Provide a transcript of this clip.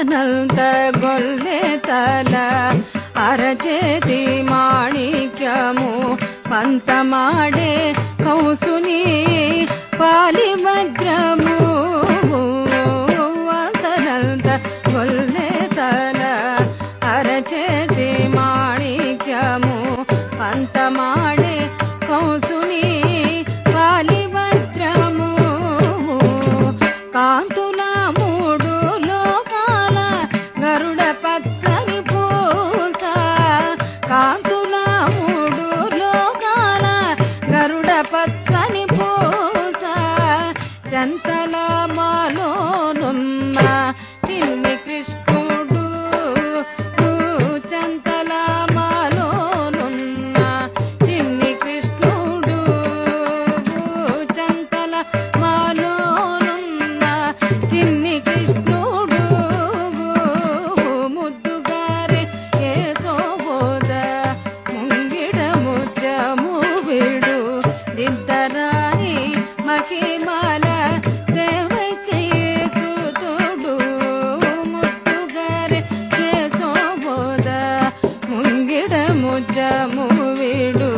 ಅಂತನಂತ ಗೊಲ್ಲೆ ತಲ ಅರಚೇತಿ ಮಾಣಿಕ್ಯಮು పంత మాడే కౌసుని పాలి వజ్రము అంతనంత గొల్లె తల అరచేతి మాణిక్యము పంత మాడే కౌసుని పాలి వజ్రము కాంతుల మూడు లోకాల గరుడ పచ్చని పూస కాంతుల మూడు లోకాల గరుడ పచ్చని పూస చంతల మాలోనున్న చిన్ని కృష్ణుడు చంతల మాలోనున్న చిన్ని కృష్ణుడు చంతల మాలోనున్న చిన్ని కృష్ణుడు ముద్దుగారే ఏసోబోద ముంగిడ ముత్యము విడు దిద్దరాయి మహిమల దేవకీసుతుడు ముద్దుగారే ఏసోబోద ముంగిడ ముత్యము విడు